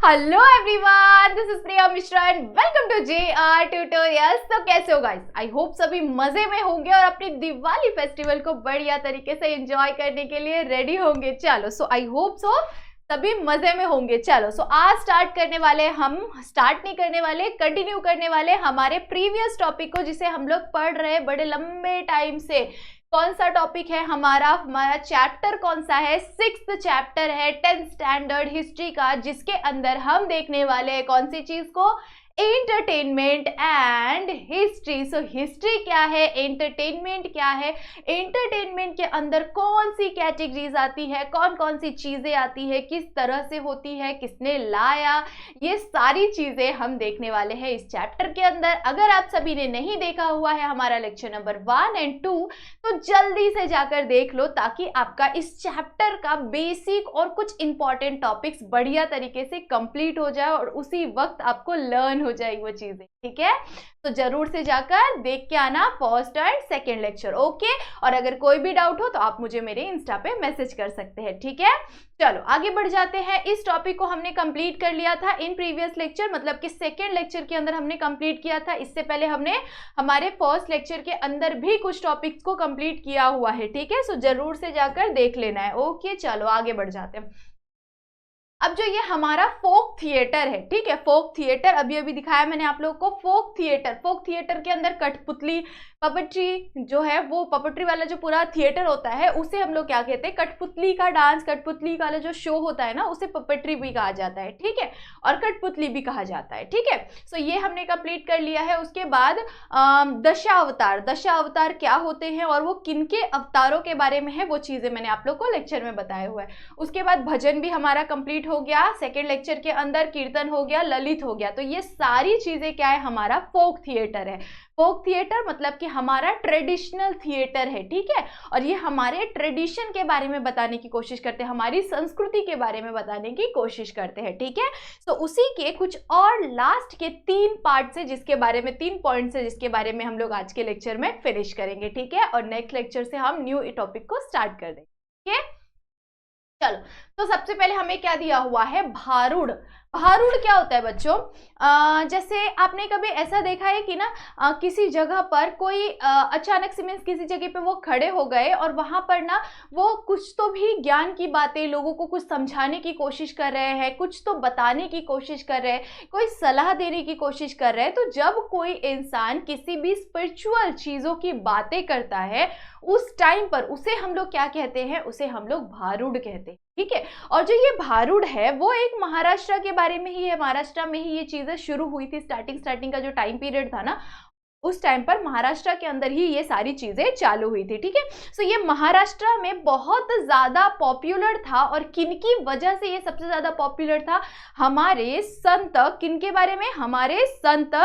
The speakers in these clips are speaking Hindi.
Hello everyone, this is Priya Mishra and welcome to JR tutorials. तो कैसे हो गाइस? आई होप सभी मजे में होंगे और अपनी दिवाली फेस्टिवल को बढ़िया तरीके से एंजॉय करने के लिए रेडी होंगे। चलो सो आई होप सो सभी मजे में होंगे। चलो सो आज स्टार्ट करने वाले, हम स्टार्ट नहीं करने वाले, कंटिन्यू करने वाले हमारे प्रीवियस टॉपिक को जिसे हम लोग पढ़ रहे बड़े लंबे टाइम से। कौन सा टॉपिक है हमारा चैप्टर कौन सा है? 6th चैप्टर है 10th स्टैंडर्ड हिस्ट्री का, जिसके अंदर हम देखने वाले हैं कौन सी चीज को? Entertainment and history. So history क्या है, एंटरटेनमेंट क्या है, एंटरटेनमेंट के अंदर कौन सी कैटेगरीज आती है, कौन कौन सी चीजें आती है, किस तरह से होती है, किसने लाया, ये सारी चीजें हम देखने वाले हैं इस चैप्टर के अंदर। अगर आप सभी ने नहीं देखा हुआ है हमारा लेक्चर नंबर 1 और 2 तो जल्दी से जाकर देख लो, ताकि आपका इस चैप्टर का बेसिक और कुछ इंपॉर्टेंट टॉपिक्स बढ़िया तरीके से कंप्लीट हो जाए और उसी वक्त आपको लर्न हो जाएगी वो चीजें। ठीक है, तो जरूर से जाकर देख के आना first and second lecture. Okay, और अगर कोई भी डाउट हो तो आप मुझे मेरे इंस्टा पे मैसेज कर सकते हैं। ठीक है, चलो आगे बढ़ जाते हैं। इस टॉपिक को हमने कंप्लीट कर लिया था इन प्रीवियस लेक्चर, मतलब कि सेकेंड लेक्चर के अंदर हमने कंप्लीट किया था। इससे पहले हमने हमारे फर्स्ट लेक्चर के अंदर भी कुछ टॉपिक्स को कंप्लीट किया हुआ है। ठीक है, सो जरूर से जाकर देख लेना है। ओके, चलो आगे बढ़ जाते हैं। अब जो ये हमारा फोक थिएटर है, ठीक है, फोक थिएटर अभी अभी दिखाया मैंने आप लोगों को। फोक थिएटर के अंदर कठपुतली, पपेट्री जो है, वो पपेट्री वाला जो पूरा थिएटर होता है उसे हम लोग क्या कहते हैं? कठपुतली का डांस, कठपुतली वाला जो शो होता है ना, उसे पपेट्री भी कहा जाता है। ठीक है, और कठपुतली भी कहा जाता है। ठीक है, सो ये हमने कंप्लीट कर लिया है। उसके बाद दशावतार क्या होते हैं और वो किनके अवतारों के बारे में है, वो चीजें मैंने आप लोग को लेक्चर में बताया हुआ है। उसके बाद भजन भी हमारा कंप्लीट हो गया सेकेंड लेक्चर के अंदर, कीर्तन हो गया, ललित हो गया। तो ये सारी चीजें क्या है? हमारा फोक थिएटर है। फोक थिएटर मतलब कि हमारा ट्रेडिशनल थिएटर है। ठीक है, और ये हमारे ट्रेडिशन के बारे में बताने की कोशिश करते हैं, हमारी संस्कृति के बारे में बताने की कोशिश करते हैं। ठीक है, तो उसी के कुछ और लास्ट के 3 पार्ट से, जिसके बारे में 3 पॉइंट्स है, जिसके बारे में हम लोग आज के लेक्चर में फिनिश करेंगे। ठीक है, और नेक्स्ट लेक्चर से हम न्यू टॉपिक को स्टार्ट कर देंगे। ठीक है, चलो तो सबसे पहले हमें क्या दिया हुआ है? भारूड। भारूड क्या होता है बच्चों? जैसे आपने कभी ऐसा देखा है कि ना किसी जगह पर कोई अचानक से, मीन्स किसी जगह पे वो खड़े हो गए और वहां पर ना वो कुछ तो भी ज्ञान की बातें लोगों को कुछ समझाने की कोशिश कर रहे हैं, कुछ तो बताने की कोशिश कर रहे हैं, कोई सलाह देने की कोशिश कर रहे हैं। तो जब कोई इंसान किसी भी स्पिरिचुअल चीजों की बातें करता है उस टाइम पर उसे हम लोग क्या कहते हैं? उसे हम लोग भारूड कहते हैं। ठीक है, और जो ये भारूड है वो एक महाराष्ट्र के बारे में ही है। महाराष्ट्र में ही ये चीजें शुरू हुई थी। स्टार्टिंग का जो टाइम पीरियड था ना, उस टाइम पर महाराष्ट्र के अंदर ही ये सारी चीजें चालू हुई थी। ठीक है, सो ये महाराष्ट्र में बहुत ज्यादा पॉपुलर था। और किनकी वजह से ये सबसे ज्यादा पॉपुलर था? हमारे संत, किनके बारे में? हमारे संत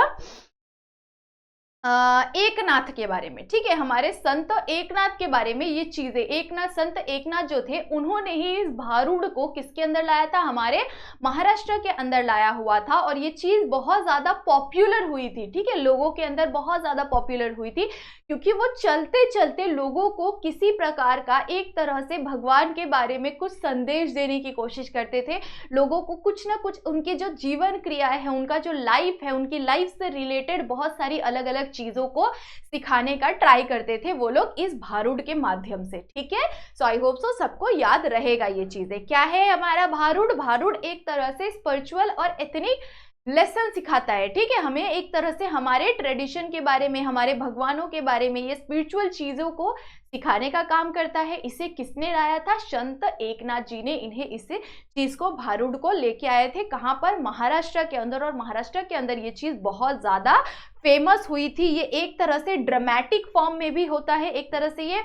एकनाथ के बारे में। ठीक है, हमारे संत एकनाथ के बारे में ये चीजें, संत एकनाथ जो थे उन्होंने ही इस भारूड को किसके अंदर लाया था? हमारे महाराष्ट्र के अंदर लाया हुआ था। और ये चीज बहुत ज्यादा पॉपुलर हुई थी। ठीक है, लोगों के अंदर बहुत ज्यादा पॉपुलर हुई थी, क्योंकि वो चलते चलते लोगों को किसी प्रकार का एक तरह से भगवान के बारे में कुछ संदेश देने की कोशिश करते थे। लोगों को कुछ ना कुछ उनके जो जीवन क्रिया है, उनका जो लाइफ है, उनकी लाइफ से रिलेटेड बहुत सारी अलग अलग चीजों को सिखाने का ट्राई करते थे वो लोग इस भारूड के माध्यम से। ठीक है, सो आई होप सो सबको याद रहेगा ये चीजें। क्या है हमारा भारूड? भारूड एक तरह से स्पिरिचुअल और एथनिक लेसन सिखाता है। ठीक है, हमें एक तरह से हमारे ट्रेडिशन के बारे में, हमारे भगवानों के बारे में, ये स्पिरिचुअल चीजों को सिखाने का काम करता है। इसे किसने लाया था? संत एकनाथ जी ने इन्हें इस चीज को, भारूड को लेके आए थे। कहां पर? महाराष्ट्र के अंदर। और महाराष्ट्र के अंदर ये चीज बहुत ज्यादा फेमस हुई थी। ये एक तरह से ड्रामेटिक फॉर्म में भी होता है, एक तरह से ये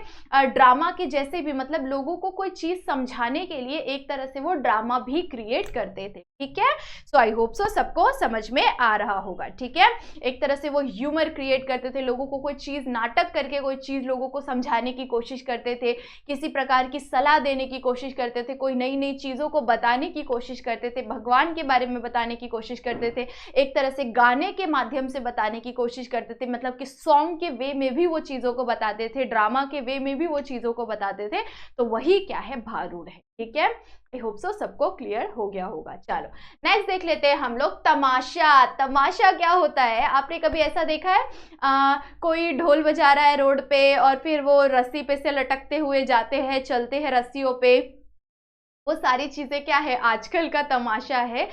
ड्रामा के जैसे भी, मतलब लोगों को कोई चीज समझाने के लिए एक तरह से वो ड्रामा भी क्रिएट करते थे। ठीक है, सो आई होप सो सबको समझ में आ रहा होगा। ठीक है, एक तरह से वो ह्यूमर क्रिएट करते थे, लोगों को कोई चीज, नाटक करके कोई चीज लोगों को समझाने की कोशिश करते थे, किसी प्रकार की सलाह देने की कोशिश करते थे, कोई नई नई चीजों को बताने की कोशिश करते थे, भगवान के बारे में बताने की कोशिश करते थे, एक तरह से गाने के माध्यम से बताने की कोशिश करते थे, मतलब कि सॉन्ग के वे में भी वो चीजों को बताते थे, ड्रामा के वे में भी वो चीजों को बताते थे। तो वही क्या है? भारूड है। ठीक है, आई होप सो सबको क्लियर हो गया होगा। चलो नेक्स्ट देख लेते हैं हम लोग तमाशा। तमाशा क्या होता है? आपने कभी ऐसा देखा है कोई ढोल बजा रहा है रोड पे और फिर वो रस्सी पे से लटकते हुए जाते हैं, चलते हैं रस्सियों पे, वो सारी चीजें क्या है? आजकल का तमाशा है।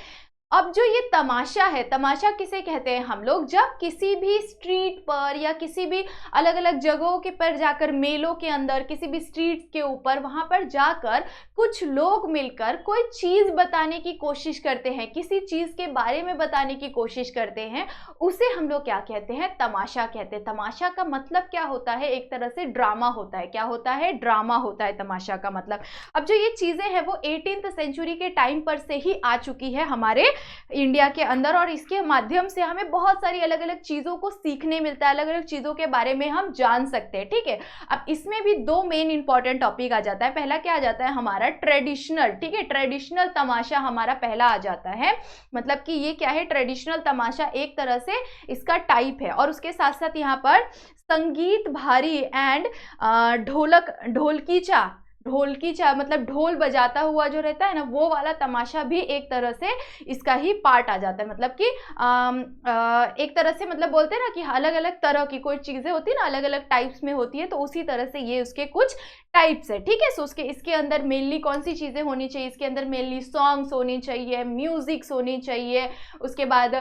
अब जो ये तमाशा है, तमाशा किसे कहते हैं हम लोग? जब किसी भी स्ट्रीट पर या किसी भी अलग अलग जगहों के पर जाकर, मेलों के अंदर, किसी भी स्ट्रीट के ऊपर, वहां पर जाकर कुछ लोग मिलकर कोई चीज बताने की कोशिश करते हैं, किसी चीज के बारे में बताने की कोशिश करते हैं, उसे हम लोग क्या कहते हैं? तमाशा कहते हैं। तमाशा का मतलब क्या होता है? एक तरह से ड्रामा होता है। क्या होता है? ड्रामा होता है तमाशा का मतलब। अब जो ये चीजें हैं वो 18th सेंचुरी के टाइम पर से ही आ चुकी है हमारे इंडिया के अंदर, और इसके माध्यम से हमें बहुत सारी अलग अलग चीजों को सीखने मिलता है, अलग अलग चीजों के बारे में हम जान सकते हैं। ठीक है, अब इसमें भी दो मेन इंपॉर्टेंट टॉपिक आ जाता है। पहला क्या आ जाता है? हमारा ट्रेडिशनल। ठीक है, ट्रेडिशनल तमाशा हमारा पहला आ जाता है। मतलब कि ये क्या है? ट्रेडिशनल तमाशा एक तरह से इसका टाइप है। और उसके साथ साथ यहाँ पर संगीत भारी एंड ढोलकीचा मतलब ढोल बजाता हुआ जो रहता है ना, वो वाला तमाशा भी एक तरह से इसका ही पार्ट आ जाता है। मतलब कि एक तरह से मतलब बोलते हैं ना कि अलग अलग तरह की कोई चीजें होती है ना, अलग अलग टाइप्स में होती है, तो उसी तरह से ये उसके कुछ टाइप्स है। ठीक है, सो इसके अंदर मेनली कौन सी चीजें होनी चाहिए? इसके अंदर मेनली सॉन्ग्स होनी चाहिए, म्यूजिक्स होनी चाहिए, उसके बाद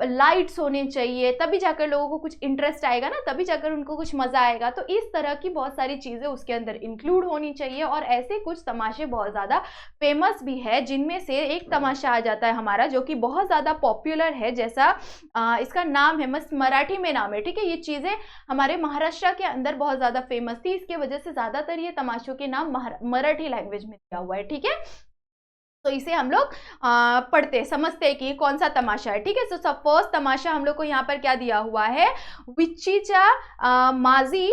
लाइट्स होने चाहिए, तभी जाकर लोगों को कुछ इंटरेस्ट आएगा ना, तभी जाकर उनको कुछ मजा आएगा। तो इस तरह की बहुत सारी चीजें उसके अंदर इंक्लूड होनी चाहिए। और ऐसे कुछ तमाशे बहुत ज्यादा फेमस भी है, जिनमें से एक तमाशा आ जाता है हमारा जो कि बहुत ज्यादा पॉपुलर है। जैसा इसका नाम है, मस्त मराठी में नाम है। ठीक है, ये चीजें हमारे महाराष्ट्र के अंदर बहुत ज्यादा फेमस थी, इसके वजह से ज्यादातर ये तमाशों के नाम मराठी लैंग्वेज में दिया हुआ है। ठीक है, तो इसे हम लोग पढ़ते समझते हैं कि कौन सा तमाशा है। ठीक है, सो फर्स्ट तमाशा हम लोग को यहाँ पर क्या दिया हुआ है? विच्चीचा माझी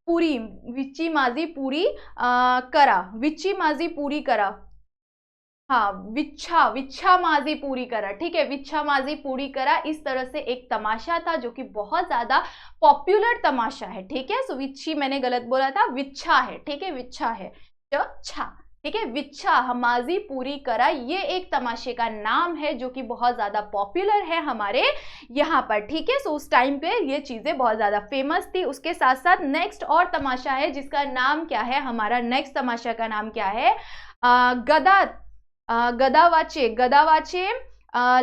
पुरी, विच्ची माझी पुरी करा, विच्ची माझी पुरी करा, हाँ, विच्छा माझी पूरी करा। ठीक है, विच्छा माझी पूरी करा, इस तरह से एक तमाशा था जो कि बहुत ज्यादा पॉपुलर तमाशा है। ठीक है, सो विच्छी मैंने गलत बोला था, विच्छा है। ठीक है, विच्छा है, छा। ठीक है, विच्छा माझी पूरी करा, ये एक तमाशे का नाम है जो कि बहुत ज्यादा पॉपुलर है हमारे यहाँ पर। ठीक है, सो उस टाइम पे ये चीजें बहुत ज्यादा फेमस थी। उसके साथ साथ नेक्स्ट और तमाशा है जिसका नाम क्या है? हमारा नेक्स्ट तमाशा का नाम क्या है? गदावाचे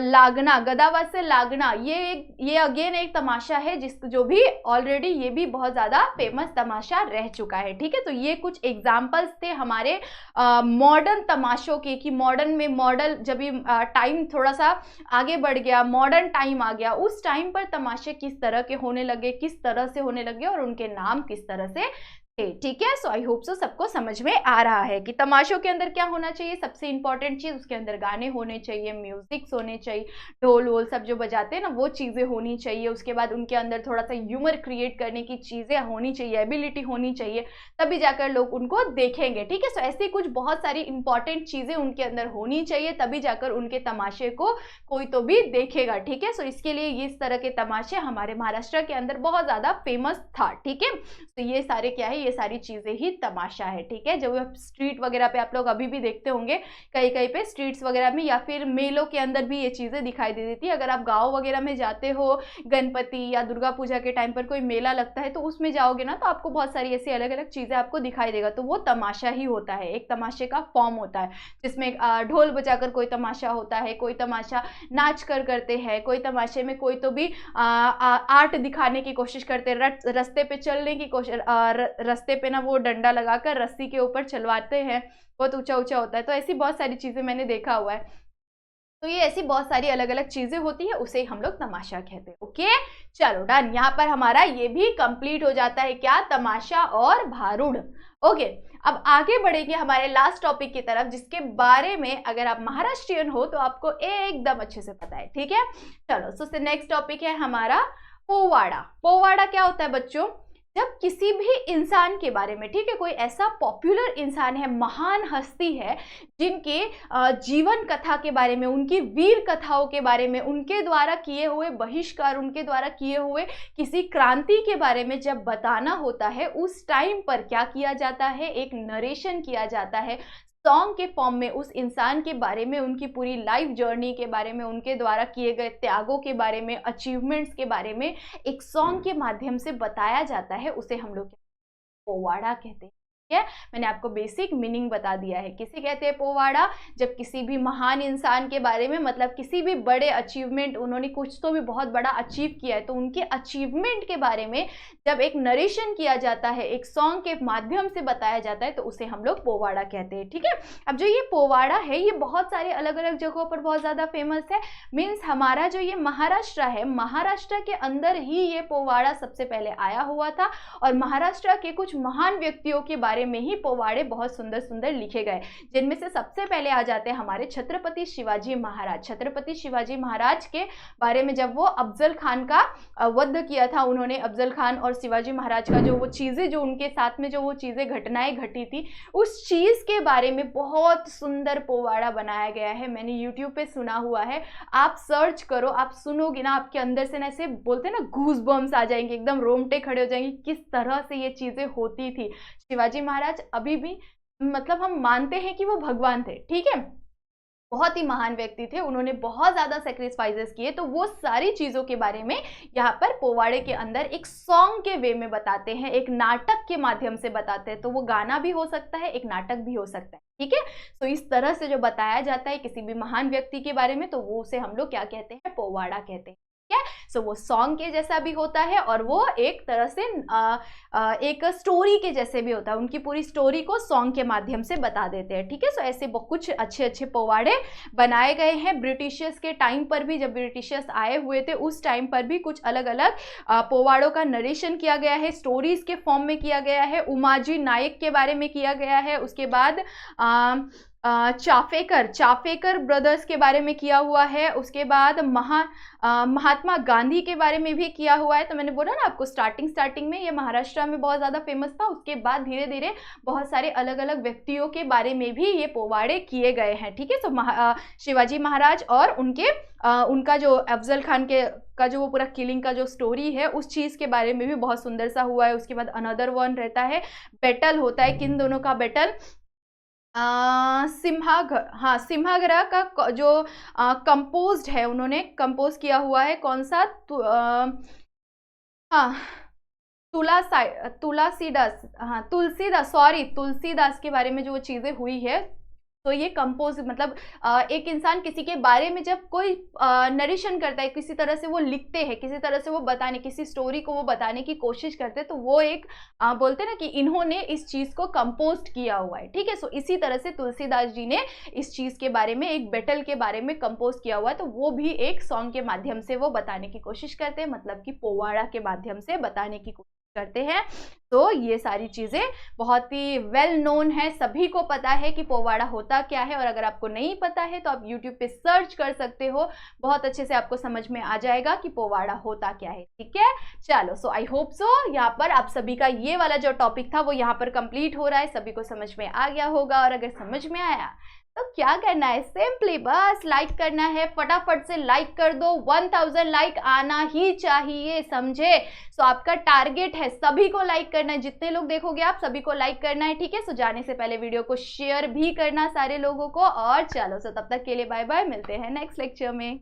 लागना, गदावा से लागना, ये अगेन एक तमाशा है जो भी ऑलरेडी ये भी बहुत ज्यादा फेमस तमाशा रह चुका है। ठीक है, तो ये कुछ एग्जांपल्स थे हमारे मॉडर्न तमाशों के, कि मॉडर्न जब भी टाइम थोड़ा सा आगे बढ़ गया, मॉडर्न टाइम आ गया, उस टाइम पर तमाशे किस तरह के होने लगे, किस तरह से होने लगे और उनके नाम किस तरह से। ठीक है, सो आई होप सो सबको समझ में आ रहा है कि तमाशों के अंदर क्या होना चाहिए। सबसे इंपॉर्टेंट चीज, उसके अंदर गाने होने चाहिए, म्यूजिक्स होने चाहिए, ढोल वोल सब जो बजाते हैं ना वो चीजें होनी चाहिए। उसके बाद उनके अंदर थोड़ा सा ह्यूमर क्रिएट करने की चीजें होनी चाहिए, एबिलिटी होनी चाहिए, तभी जाकर लोग उनको देखेंगे। ठीक है, सो ऐसी कुछ बहुत सारी इंपॉर्टेंट चीजें उनके अंदर होनी चाहिए, तभी जाकर उनके तमाशे को कोई तो भी देखेगा। ठीक है, सो इसके लिए इस तरह के तमाशे हमारे महाराष्ट्र के अंदर बहुत ज्यादा फेमस था। ठीक है, तो ये सारे क्या है? ये सारी चीजें ही तमाशा है। ठीक है, जब स्ट्रीट वगैरह पे आप लोग अभी भी देखते होंगे, कहीं कहीं पे स्ट्रीट्स वगैरह में या फिर मेलों के अंदर भी ये चीजें दिखाई दे देती है। अगर आप गांव वगैरह में जाते हो, गणपति या दुर्गा पूजा के टाइम पर कोई मेला लगता है, तो उसमें जाओगे ना तो आपको बहुत सारी ऐसी अलग अलग चीजें आपको दिखाई देगा, तो वो तमाशा ही होता है, एक तमाशे का फॉर्म होता है, जिसमें ढोल बजाकर कोई तमाशा होता है, कोई तमाशा नाच कर करते हैं, कोई तमाशे में कोई तो भी आर्ट दिखाने की कोशिश करते हैं, रस्ते पे चलने की कोशिश, रस्ते पे ना वो डंडा लगाकर रस्सी के ऊपर चलवाते हैं, बहुत ऊंचा ऊंचा होता है। तो ऐसी बहुत सारी चीजें मैंने देखा हुआ है। तो ये ऐसी बहुत सारी अलग अलग चीजें होती है, उसे हम लोग तमाशा कहते हैं। ओके, चलो डन, यहाँ पर हमारा ये भी कंप्लीट हो जाता है, क्या? तमाशा और भारूड। ओके, अब आगे बढ़ेंगे हमारे लास्ट टॉपिक की तरफ, जिसके बारे में अगर आप महाराष्ट्रियन हो तो आपको एकदम अच्छे से पता है। ठीक है, चलो, सो नेक्स्ट टॉपिक है हमारा पोवाड़ा। पोवाड़ा क्या होता है बच्चों? जब किसी भी इंसान के बारे में, ठीक है, कोई ऐसा पॉपुलर इंसान है, महान हस्ती है, जिनके जीवन कथा के बारे में, उनकी वीर कथाओं के बारे में, उनके द्वारा किए हुए बहिष्कार, उनके द्वारा किए हुए किसी क्रांति के बारे में जब बताना होता है, उस टाइम पर क्या किया जाता है? एक नरेशन किया जाता है, सॉन्ग के फॉर्म में उस इंसान के बारे में, उनकी पूरी लाइफ जर्नी के बारे में, उनके द्वारा किए गए त्यागों के बारे में, अचीवमेंट्स के बारे में एक सॉन्ग के माध्यम से बताया जाता है, उसे हम लोग पोवाड़ा कहते हैं। मैंने आपको बेसिक मीनिंग बता दिया है। किसे कहते हैं पोवाड़ा? जब किसी भी महान इंसान के बारे में, मतलब किसी भी बड़े अचीवमेंट, उन्होंने कुछ तो भी बहुत बड़ा अचीव किया है, तो उनके अचीवमेंट के बारे में जब एक नरेशन किया जाता है, एक सॉन्ग के माध्यम से बताया जाता है, तो उसे हम लोग पोवाड़ा कहते हैं। ठीक है। अब जो ये पोवाड़ा है, ये बहुत सारे अलग अलग जगहों पर बहुत ज़्यादा फेमस है। मीन्स हमारा जो ये महाराष्ट्र है, महाराष्ट्र के अंदर ही ये पोवाड़ा सबसे पहले आया हुआ था, और महाराष्ट्र के कुछ महान व्यक्तियों के बारे में ही पोवाड़े बहुत सुंदर सुंदर लिखे गए, जिनमें से सबसे पहले आ जाते हैं हमारे छत्रपति शिवाजी महाराज। छत्रपति शिवाजी महाराज के बारे में जब वो अफजल खान का वध किया था, उन्होंने अफजल खान और शिवाजी महाराज का जो वो चीज़ें, जो उनके साथ में जो वो चीज़ें, घटनाएं घटी थी, उस चीज़ के बारे में बहुत सुंदर पोवाड़ा बनाया गया है। मैंने यूट्यूब पे सुना हुआ है, आप सर्च करो, आप सुनोगे ना, आपके अंदर से ना ऐसे बोलते हैं ना, गूज बम्स आ जाएंगे, एकदम रोंगटे खड़े हो जाएंगे, किस तरह से ये चीज़ें होती थी। शिवाजी महाराज अभी भी, मतलब हम मानते हैं कि वो भगवान थे। ठीक है, बहुत ही महान व्यक्ति थे, उन्होंने बहुत ज़्यादा सेक्रीफाइसेस किए, तो वो सारी चीज़ों के बारे में यहाँ पर पोवाड़े के अंदर एक सॉन्ग के वे में बताते हैं, एक नाटक के माध्यम से बताते हैं। तो वो गाना भी हो सकता है, एक नाटक भी हो सकता है। ठीक है। तो इस तरह से जो बताया जाता है किसी भी महान व्यक्ति के बारे में, तो वो उसे हम लोग क्या कहते हैं? पोवाड़ा कहते हैं। सो वो सॉन्ग के जैसा भी होता है, और वो एक तरह से एक स्टोरी के जैसे भी होता है, उनकी पूरी स्टोरी को सॉन्ग के माध्यम से बता देते हैं। ठीक है। सो ऐसे कुछ अच्छे अच्छे पोवाड़े बनाए गए हैं। ब्रिटिशर्स के टाइम पर भी, जब ब्रिटिशर्स आए हुए थे, उस टाइम पर भी कुछ अलग अलग पोवाड़ों का नरेशन किया गया है, स्टोरीज के फॉर्म में किया गया है। उमाजी नायक के बारे में किया गया है, उसके बाद चाफेकर ब्रदर्स के बारे में किया हुआ है, उसके बाद महात्मा गांधी के बारे में भी किया हुआ है। तो मैंने बोला ना आपको, स्टार्टिंग में ये महाराष्ट्र में बहुत ज़्यादा फेमस था, उसके बाद धीरे धीरे बहुत सारे अलग अलग व्यक्तियों के बारे में भी ये पोवाड़े किए गए हैं। ठीक है। तो शिवाजी महाराज और उनका जो अफजल खान का जो वो पूरा किलिंग का जो स्टोरी है, उस चीज़ के बारे में भी बहुत सुंदर सा हुआ है। उसके बाद अनदर वन रहता है, बैटल होता है, किन दोनों का बैटल? सिम्हागरा का जो कंपोज्ड है, उन्होंने कंपोज किया हुआ है, कौन सा? हाँ, तुलसीदास के बारे में जो चीज़ें हुई है। तो ये कंपोज, मतलब एक इंसान किसी के बारे में जब कोई नरेशन करता है, किसी तरह से वो लिखते हैं, किसी तरह से वो बताने, किसी स्टोरी को वो बताने की कोशिश करते हैं, तो वो एक बोलते हैं ना कि इन्होंने इस चीज़ को कंपोज किया हुआ है। ठीक है। सो इसी तरह से तुलसीदास जी ने इस चीज़ के बारे में, एक बैटल के बारे में कंपोज किया हुआ है, तो वो भी एक सॉन्ग के माध्यम से वो बताने की कोशिश करते हैं, मतलब कि पोवाड़ा के माध्यम से बताने की कोशिश करते हैं। तो ये सारी चीज़ें बहुत ही वेल नोन है, सभी को पता है कि पोवाड़ा होता क्या है। और अगर आपको नहीं पता है तो आप YouTube पे सर्च कर सकते हो, बहुत अच्छे से आपको समझ में आ जाएगा कि पोवाड़ा होता क्या है। ठीक है। चलो, सो आई होप सो यहाँ पर आप सभी का ये वाला जो टॉपिक था वो यहाँ पर कंप्लीट हो रहा है, सभी को समझ में आ गया होगा। और अगर समझ में आया तो क्या करना है? सिंपली बस लाइक करना है, फटाफट से लाइक कर दो। 1000 लाइक आना ही चाहिए, समझे? सो आपका टारगेट है सभी को लाइक करना है, जितने लोग देखोगे आप सभी को लाइक करना है। ठीक है। सो जाने से पहले वीडियो को शेयर भी करना सारे लोगों को। और चलो, सो तब तक के लिए बाय बाय, मिलते हैं नेक्स्ट लेक्चर में।